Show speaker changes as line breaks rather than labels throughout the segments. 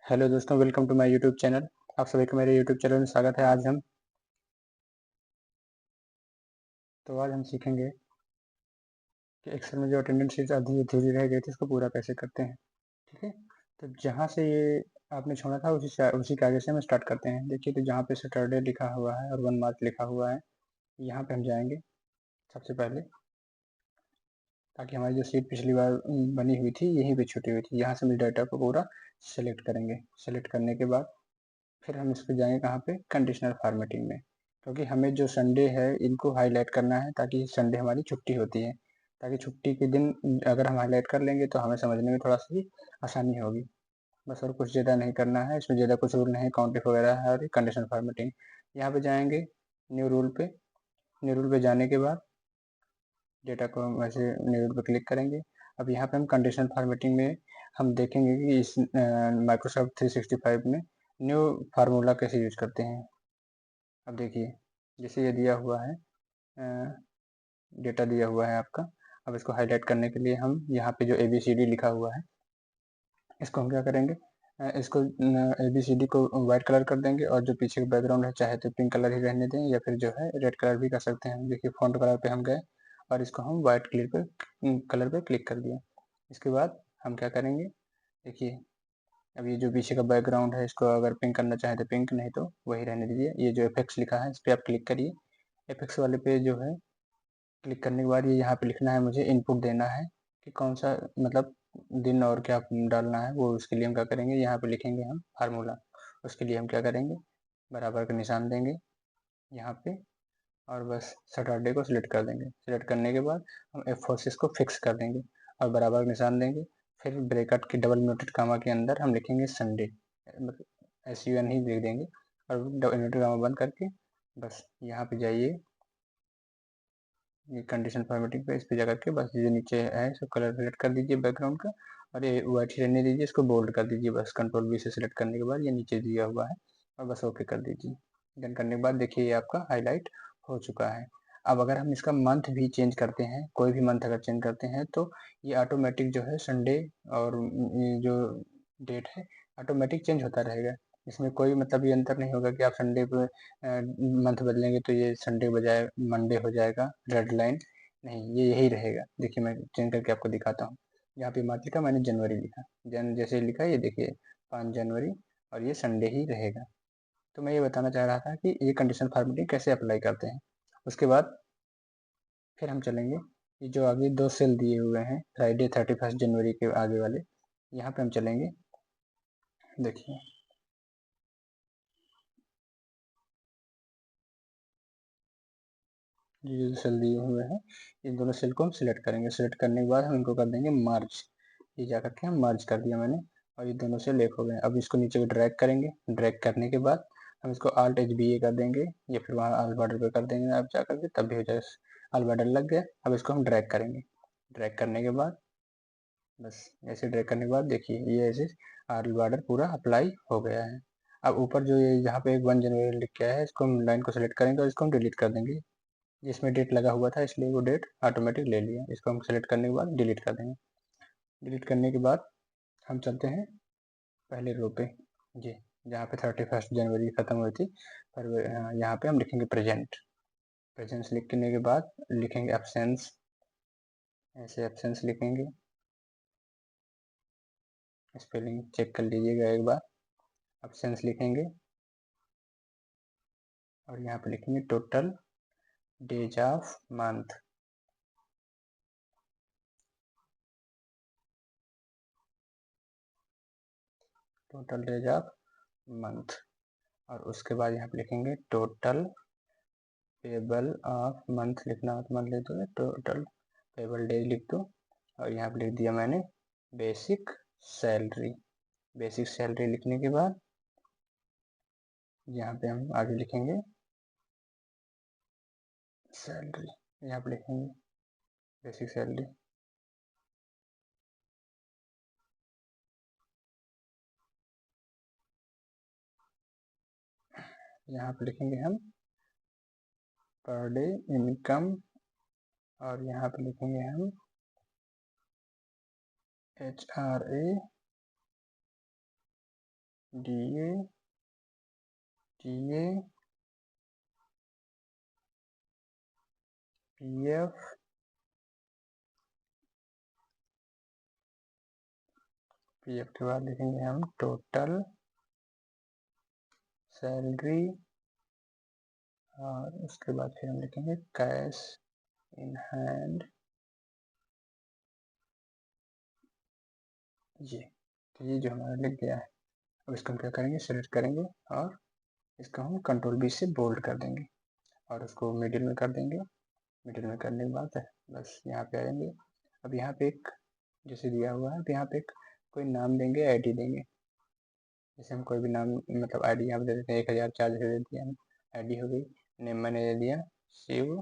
Hello दोस्तों, welcome to my YouTube channel. आप सभी का मेरे यूट्यूब चैनल में स्वागत है। आज हम सीखेंगे कि एक्सेल में जो अटेंडेंस शीट आधी अधूरी रह गई थी उसको पूरा कैसे करते हैं। ठीक है, तो जहाँ से ये आपने छोड़ा था उसी कागज से हम स्टार्ट करते हैं। देखिए, तो जहाँ पे सैटरडे लिखा हुआ है और 1 मार्च लिखा हुआ है, यहाँ पे हम जाएंगे सबसे पहले, ताकि हमारी जो शीट पिछली बार बनी हुई थी यहीं पे छुटी हुई थी। यहाँ से हम डाटा को पूरा सेलेक्ट करेंगे। सेलेक्ट करने के बाद फिर हम इस पे जाएंगे कहाँ पे, कंडीशनल फॉर्मेटिंग में, क्योंकि हमें जो संडे है इनको हाईलाइट करना है, ताकि संडे हमारी छुट्टी होती है, ताकि छुट्टी के दिन अगर हम हाईलाइट कर लेंगे तो हमें समझने में थोड़ा सी आसानी होगी। बस और कुछ ज़्यादा नहीं करना है, इसमें ज़्यादा कुछ रूल नहीं, काउंटिंग वगैरह है और कंडीशनल फॉर्मेटिंग। यहाँ पे जाएंगे न्यू रूल पे। न्यू रूल पे जाने के बाद डेटा को हम ऐसे न्यू रूल पे क्लिक करेंगे। अब यहाँ पे हम कंडीशनल फॉर्मेटिंग में हम देखेंगे कि इस माइक्रोसॉफ्ट 365 में न्यू फार्मूला कैसे यूज करते हैं। अब देखिए, जैसे ये दिया हुआ है, डेटा दिया हुआ है आपका। अब इसको हाईलाइट करने के लिए हम यहाँ पे जो ABCD लिखा हुआ है इसको हम क्या करेंगे, इसको ABCD को वाइट कलर कर देंगे, और जो पीछे का बैकग्राउंड है चाहे तो पिंक कलर ही रहने दें, या फिर जो है रेड कलर भी कर सकते हैं। देखिए, फॉन्ट कलर पे हम गए और इसको हम वाइट कलर पे क्लिक कर दिया। इसके बाद हम क्या करेंगे, देखिए, अब ये जो पीछे का बैकग्राउंड है इसको अगर पिंक करना चाहे तो पिंक, नहीं तो वही रहने दीजिए। ये जो इफेक्ट्स लिखा है इस पर आप क्लिक करिए। इफेक्ट्स वाले पे जो है क्लिक करने के बाद ये यहाँ पे लिखना है, मुझे इनपुट देना है कि कौन सा मतलब दिन और क्या डालना है। वो उसके लिए हम क्या करेंगे, यहाँ पे लिखेंगे हम फार्मूला। उसके लिए हम क्या करेंगे, बराबर का निशान देंगे यहाँ पे, और बस सैटरडे को सिलेक्ट कर देंगे। सिलेक्ट करने के बाद हम F4 को फिक्स कर देंगे और बराबर का निशान देंगे। फिर ब्रैकेट की डबल इन्वर्टेड कामा के अंदर हम लिखेंगे संडे, मतलब SUN ही लिख देंगे, और डबल इन्वर्टेड कामा बंद करके बस यहाँ पे जाइए, ये कंडीशन फॉर्मेटिंग पे इस पे जाकर के बस जो नीचे है इसको कलर सेलेक्ट कर दीजिए बैकग्राउंड का, और ये व्हाइट ही रहने दीजिए। इसको बोल्ड कर दीजिए बस, कंट्रोल V से सिलेक्ट करने के बाद ये नीचे दिया हुआ है, और बस ओके कर दीजिए। डन करने के बाद देखिए ये आपका हाईलाइट हो चुका है। अब अगर हम इसका मंथ भी चेंज करते हैं, कोई भी मंथ अगर चेंज करते हैं, तो ये ऑटोमेटिक जो है संडे और ये जो डेट है ऑटोमेटिक चेंज होता रहेगा। इसमें कोई मतलब ये अंतर नहीं होगा कि आप संडे पे मंथ बदलेंगे तो ये संडे बजाय मंडे हो जाएगा, रेड लाइन नहीं, ये यही रहेगा। देखिए, मैं चेंज करके आपको दिखाता हूँ। यहाँ पे मार्च लिखा, मैंने जनवरी लिखा, जन जैसे लिखा ये देखिए 5 जनवरी, और ये संडे ही रहेगा। तो मैं ये बताना चाह रहा था कि ये कंडीशन फॉर्मेटिंग कैसे अप्लाई करते हैं। उसके बाद फिर हम चलेंगे, ये जो आगे 2 सेल दिए हुए हैं फ्राइडे 31 जनवरी के आगे वाले, यहाँ पे हम चलेंगे। देखिए, ये जो सेल दिए हुए हैं इन दोनों सेल को हम सिलेक्ट करेंगे। सिलेक्ट करने के बाद हम इनको कर देंगे मार्च। ये जा करके हम मार्च कर दिया मैंने, और ये दोनों सेल एक हो गए। अब इसको नीचे को ड्रैग करेंगे। ड्रैग करने के बाद हम इसको Alt HBA कर देंगे, या फिर वहाँ ऑल बॉर्डर पे कर देंगे आप जा करके, तब भी हो जाएगा। ऑल बॉर्डर लग गया। अब इसको हम ड्रैग करेंगे। ड्रैग करने के बाद बस ऐसे ड्रैग करने के बाद देखिए ये ऐसे ऑल बॉर्डर पूरा अप्लाई हो गया है। अब ऊपर जो ये यहाँ पे 1 जनवरी लिख के आया है, इसको हम लाइन को सेलेक्ट करेंगे और इसको हम डिलीट कर देंगे। जिसमें डेट लगा हुआ था इसलिए वो डेट ऑटोमेटिक ले लिया। इसको हम सेलेक्ट करने के बाद डिलीट कर देंगे। डिलीट करने के बाद हम चलते हैं पहले रो पे, जी, जहाँ पे 31 जनवरी खत्म हुई थी। पर यहाँ पे हम लिखेंगे प्रेजेंट। प्रेजेंस लिखने के बाद लिखेंगे एब्सेंस, ऐसे एब्सेंस लिखेंगे। स्पेलिंग चेक कर लीजिएगा एक बार। एब्सेंस लिखेंगे और यहाँ पे लिखेंगे total days of month. Total days of month, और उसके बाद यहाँ पे लिखेंगे टोटल पेबल ऑफ मंथ। लिखना हो तो मंथ लिख दो, टोटल पेबल डेज लिख दो, और यहाँ पे लिख दिया मैंने बेसिक सैलरी। बेसिक सैलरी लिखने के बाद यहाँ पे हम आगे लिखेंगे सैलरी। यहाँ पे लिखेंगे बेसिक सैलरी। यहाँ पे लिखेंगे हम पर डे इनकम, और यहाँ पे लिखेंगे हम HRA DA TA PF PF के बाद लिखेंगे हम टोटल सैलरी और उसके बाद फिर हम लिखेंगे कैश इन हैंड। तो ये जो हमारा लिख गया है, अब इसको हम क्या करेंगे, सेलेक्ट करेंगे और इसको हम कंट्रोल B से बोल्ड कर देंगे और उसको मिडिल में कर देंगे। मिडिल में करने के बाद बस यहाँ पे आएंगे। अब यहाँ पे एक जैसे दिया हुआ है, तो यहाँ पे एक कोई नाम देंगे, आईडी देंगे। जैसे हम कोई भी नाम मतलब आईडी यहाँ पे दे देते हैं, 1000 चार्ज दे दिया हम, आईडी हो गई। नेम मैंने दे दिया शिव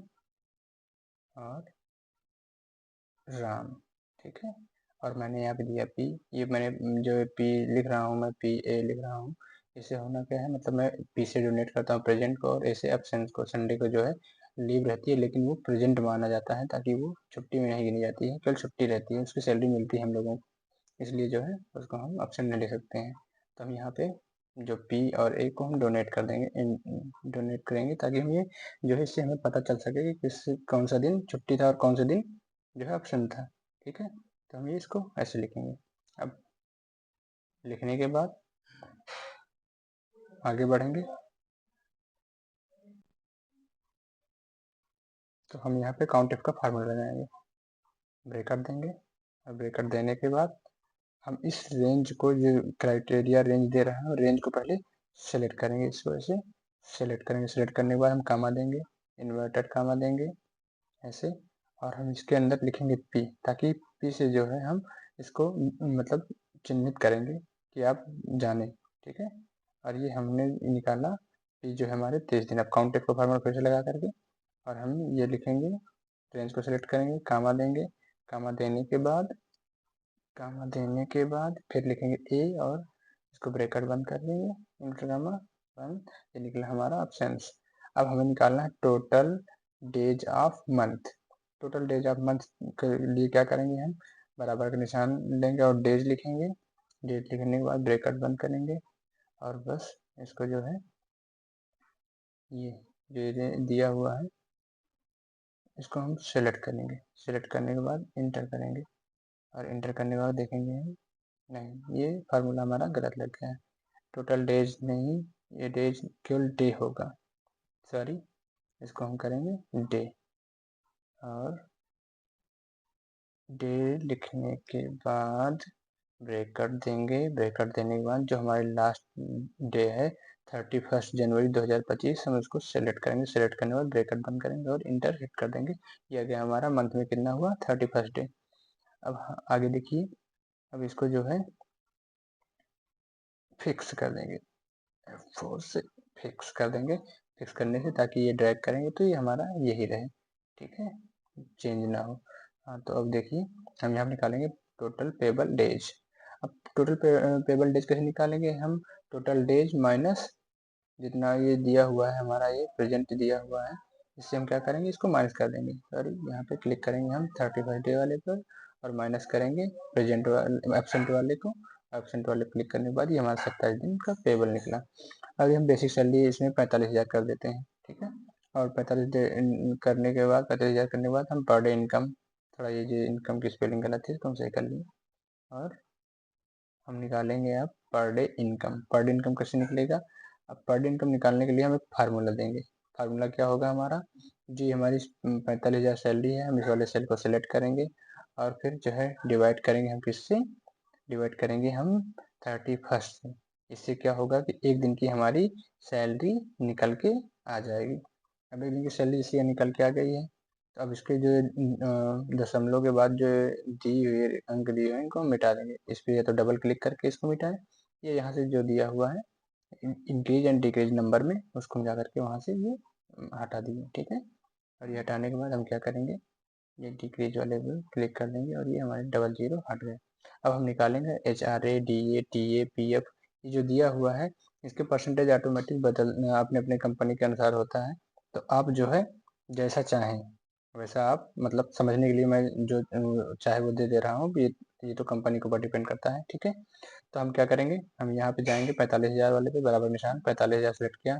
और राम, ठीक है। और मैंने यहाँ पे दिया पी, ये मैंने जो पी लिख रहा हूँ मैं PA लिख रहा हूँ, इससे होना क्या है, मतलब मैं पी से डोनेट करता हूँ प्रेजेंट को और ऐसे एब्सेंट को, संडे को जो है लीव रहती है लेकिन वो प्रेजेंट माना जाता है ताकि वो छुट्टी में नहीं गिनी जाती है, कल छुट्टी रहती है, उसकी सैलरी मिलती है हम लोगों को, इसलिए जो है उसको हम एब्सेंट नहीं ले सकते हैं। तो हम यहाँ पे जो पी और ए को हम डोनेट कर देंगे, डोनेट करेंगे ताकि हम ये जो है इससे हमें पता चल सके कि किस कौन सा दिन छुट्टी था और कौन सा दिन जो है एब्सेंट था, ठीक है। तो हम ये इसको ऐसे लिखेंगे। अब लिखने के बाद आगे बढ़ेंगे, तो हम यहाँ पे काउंट का फार्मूला लगाएंगे, ब्रेकेट देंगे और ब्रेकेट देने के बाद हम इस रेंज को, जो क्राइटेरिया रेंज दे रहा है, रेंज को पहले सेलेक्ट करेंगे, इसको ऐसे सेलेक्ट करेंगे। सेलेक्ट करने के बाद हम कामा देंगे, इन्वर्टेड कामा देंगे ऐसे, और हम इसके अंदर लिखेंगे पी, ताकि पी से जो है हम इसको मतलब चिन्हित करेंगे कि आप जाने, ठीक है। और ये हमने निकाला पी जो है हमारे 23 दिन। अब काउंट को फार्मूला फिर से लगा करके और हम ये लिखेंगे, रेंज को सिलेक्ट करेंगे, कामा देंगे, कामा देने के बाद फिर लिखेंगे ए और इसको ब्रैकेट बंद कर देंगे, इंटर कामा बंद, ये निकला हमारा एब्सेंस। अब हमें निकालना है total days of month. Total days of month के लिए क्या करेंगे, हम बराबर का निशान लेंगे और डेज लिखेंगे। डेज लिखने के बाद ब्रैकेट बंद करेंगे और बस इसको जो है ये जो दिया हुआ है इसको हम सेलेक्ट करेंगे। सेलेक्ट करने के बाद इंटर करेंगे और इंटर करने के बाद देखेंगे हम, नहीं ये फार्मूला हमारा गलत लग गया है, टोटल डेज नहीं, ये डेज केवल डे होगा, सॉरी, इसको हम करेंगे डे। और डे लिखने के बाद ब्रेकेट देंगे, ब्रेकेट देने के बाद जो हमारी लास्ट डे है 31 जनवरी 2025, हम उसको सेलेक्ट करेंगे। सेलेक्ट करने के बाद ब्रेकेट बंद करेंगे और इंटर हिट कर देंगे। ये गया हमारा मंथ में कितना हुआ, 31 डे। अब आगे देखिए, अब इसको जो है फिक्स कर देंगे, F4 से फिक्स कर देंगे। फिक्स करने से ताकि ये ड्रैग करेंगे तो ये हमारा यही रहे, ठीक है, चेंज ना हो। हाँ, तो अब देखिए हम यहाँ निकालेंगे टोटल पेबल डेज। अब टोटल पेबल डेज कैसे निकालेंगे, हम टोटल डेज माइनस जितना ये दिया हुआ है हमारा, ये प्रेजेंट दिया हुआ है, इससे हम क्या करेंगे, इसको माइनस कर देंगे। सॉरी, यहाँ पे क्लिक करेंगे हम 31 डे वाले पर और माइनस करेंगे प्रेजेंट वाले, एब्सेंट वाले को। एब्सेंट वाले क्लिक करने के बाद ये हमारा 27 दिन का पेबल निकला। अभी हम बेसिक सैलरी इसमें 45,000 कर देते हैं, ठीक है। और 45 करने के बाद 45,000 करने के बाद हम पर डे इनकम, थोड़ा ये जो इनकम की स्पेलिंग गलत है इसको हम सही कर लिए, और हम निकालेंगे अब per day income. Per day income कैसे निकलेगा, अब पर डे इनकम निकालने के लिए हम एक फार्मूला देंगे। फार्मूला क्या होगा हमारा, जी हमारी 45,000 सैलरी है, हम इस वाले सेल को सिलेक्ट करेंगे और फिर जो है डिवाइड करेंगे हम किससे, डिवाइड करेंगे हम 31 से। इससे क्या होगा कि एक दिन की हमारी सैलरी निकल के आ जाएगी। अब एक दिन की सैलरी इसलिए निकल के आ गई है, तो अब इसके जो दशमलव के बाद जो दी हुई अंक दिए हुए इनको हम मिटा देंगे। इस पर या तो डबल क्लिक करके इसको मिटाएं, या यहाँ से जो दिया हुआ है इंक्रीज एंड डिक्रीज नंबर में, उसको जा करके वहाँ से ये हटा दीजिए, ठीक है। और ये हटाने के बाद हम क्या करेंगे, ये डिक्रीज वाले पे क्लिक कर देंगे और ये हमारे 00 हट गए। अब हम निकालेंगे HRA DA TA PF, ये जो दिया हुआ है इसके परसेंटेज ऑटोमेटिक बदल अपने अपने कंपनी के अनुसार होता है। तो आप जो है जैसा चाहें वैसा आप, मतलब समझने के लिए मैं जो चाहे वो दे दे रहा हूँ, ये तो ये तो कंपनी के ऊपर डिपेंड करता है। ठीक है, तो हम क्या करेंगे, हम यहाँ पे जाएंगे 45,000 वाले पे, बराबर निशान 45,000 सेलेक्ट किया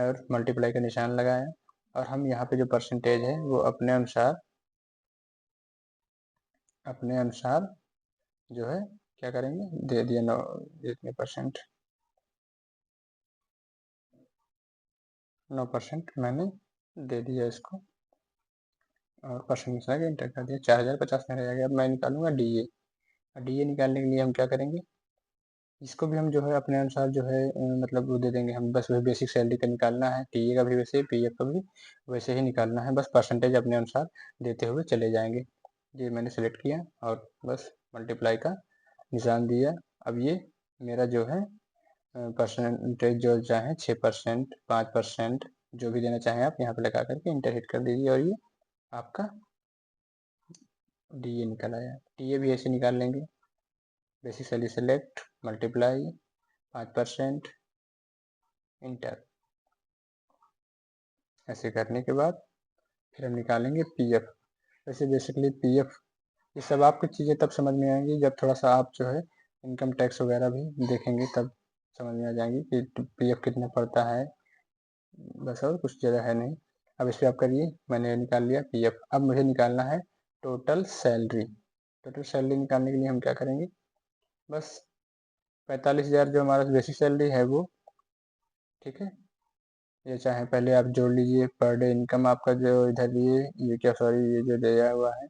और मल्टीप्लाई का निशान लगाया, और हम यहाँ पे जो परसेंटेज है वो अपने अनुसार जो है क्या करेंगे, दे दिया 9 इतने परसेंट, 9% मैंने दे दिया इसको, और परसेंटेज लगा इंटर कर दिया, 4050 में रहेगा। अब मैं निकालूंगा डीए। डीए निकालने के लिए हम क्या करेंगे, इसको भी हम जो है अपने अनुसार जो है मतलब वो दे देंगे, हम बस वही बेसिक सैलरी का निकालना है, टीए का भी वैसे, पीएफ का भी वैसे ही निकालना है, बस परसेंटेज अपने अनुसार देते हुए चले जाएंगे। ये मैंने सेलेक्ट किया और बस मल्टीप्लाई का निशान दिया। अब ये मेरा जो है परसेंटेज जो चाहे 6%, 5%, जो भी देना चाहें आप यहाँ पे लगा करके इंटर हिट कर दीजिए, और ये आपका डीए निकल आया। टीए भी ऐसे निकाल लेंगे, basic salary select, multiply 5%, inter. ऐसे करने के बाद फिर हम निकालेंगे पीएफ। वैसे बेसिकली पीएफ ये सब आपकी चीज़ें तब समझ में आएंगी जब थोड़ा सा आप जो है इनकम टैक्स वगैरह भी देखेंगे, तब समझ में आ जाएंगी कि पीएफ कितना पड़ता है, बस और कुछ ज़्यादा है नहीं। अब इस पर आप करिए, मैंने निकाल लिया पीएफ। अब मुझे निकालना है टोटल सैलरी। टोटल सैलरी निकालने के लिए हम क्या करेंगे, बस 45,000 जो हमारा बेसिक सैलरी है वो, ठीक है, ये चाहे पहले आप जोड़ लीजिए पर डे इनकम आपका जो इधर ये क्या सॉरी ये जो दिया हुआ है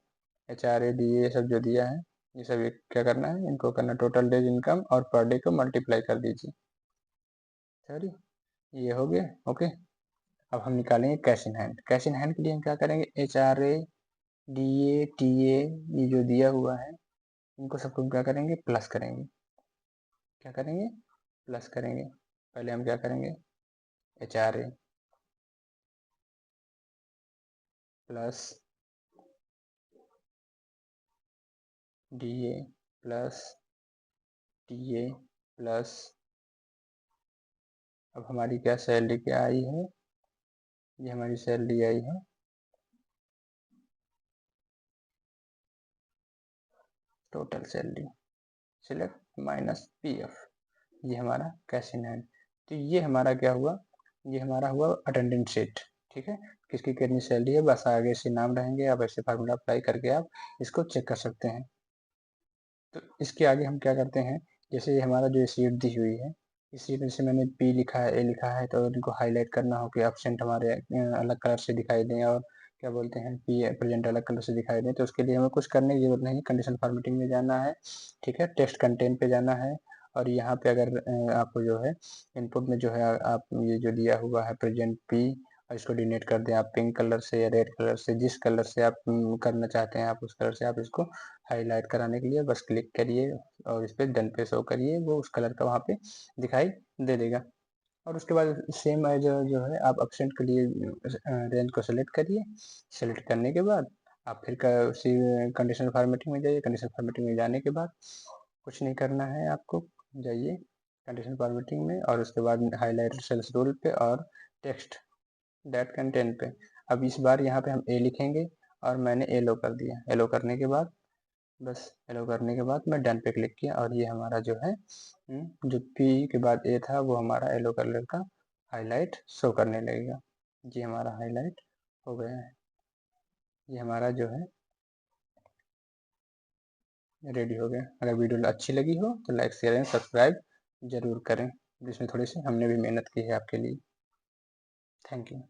HRA DA ये सब जो दिया है, ये सब क्या करना है, इनको करना टोटल डेज इनकम और पर डे को मल्टीप्लाई कर दीजिए। सॉरी, ये हो गया ओके। अब हम निकालेंगे cash in hand. Cash in hand के लिए हम क्या करेंगे, HRA DA TA ये जो दिया हुआ है इनको सबको क्या करेंगे, प्लस करेंगे। क्या करेंगे, प्लस करेंगे। पहले हम क्या करेंगे, HRA plus DA plus TA plus, अब हमारी क्या सैलरी क्या आई है, ये हमारी सैलरी आई है total salary select minus PF, ये हमारा कैश इन हैंड। तो ये हमारा क्या हुआ, ये हमारा हुआ अटेंडेंस शीट। ठीक है, किसकी कितनी सैलरी है, बस आगे से नाम रहेंगे, आप ऐसे फार्मूला अप्लाई करके आप इसको चेक कर सकते हैं। तो इसके आगे हम क्या करते हैं, जैसे ये हमारा जो शीट दी हुई है, इस शीट में से मैंने पी लिखा है, ए लिखा है, तो इनको हाईलाइट करना हो कि एब्सेंट हमारे अलग कलर से दिखाई दें, और क्या बोलते हैं पी प्रेजेंट अलग कलर से दिखाई दें। तो उसके लिए हमें कुछ करने की जरूरत नहीं, कंडीशन फॉर्मेटिंग में जाना है, ठीक है, टेक्स्ट कंटेंट पे जाना है, और यहाँ पे अगर आपको जो है इनपुट में जो है आप ये जो दिया हुआ है प्रेजेंट पी, और इसको डिनेट कर दें आप पिंक कलर से या रेड कलर से, जिस कलर से आप करना चाहते हैं आप उस कलर से आप इसको हाईलाइट कराने के लिए बस क्लिक करिए और इस पर डन पे शो करिए, वो उस कलर का वहाँ पे दिखाई दे देगा। और उसके बाद सेम एज जो है आप एब्सेंट के लिए रेंज को सेलेक्ट करिए। सेलेक्ट करने के बाद आप फिर उसी कंडीशनल फॉर्मेटिंग में जाइए। कंडीशनल फॉर्मेटिंग में जाने के बाद कुछ नहीं करना है आपको, जाइए कंडीशनल फॉर्मेटिंग में और उसके बाद हाईलाइट सेल्स रूल पे और टेक्स्ट दैट कंटेंट पे। अब इस बार यहाँ पे हम ए लिखेंगे और मैंने एलो कर दिया। एलो करने के बाद बस एलो करने के बाद मैं डन पे क्लिक किया और ये हमारा जो है जो पी के बाद ए था वो हमारा येलो कलर का हाईलाइट शो करने लगेगा। ये हमारा हाईलाइट हो गया है, ये हमारा जो है रेडी हो गया। अगर वीडियो अच्छी लगी हो तो लाइक शेयर एंड सब्सक्राइब जरूर करें, जिसमें थोड़ी सी हमने भी मेहनत की है आपके लिए। Thank you.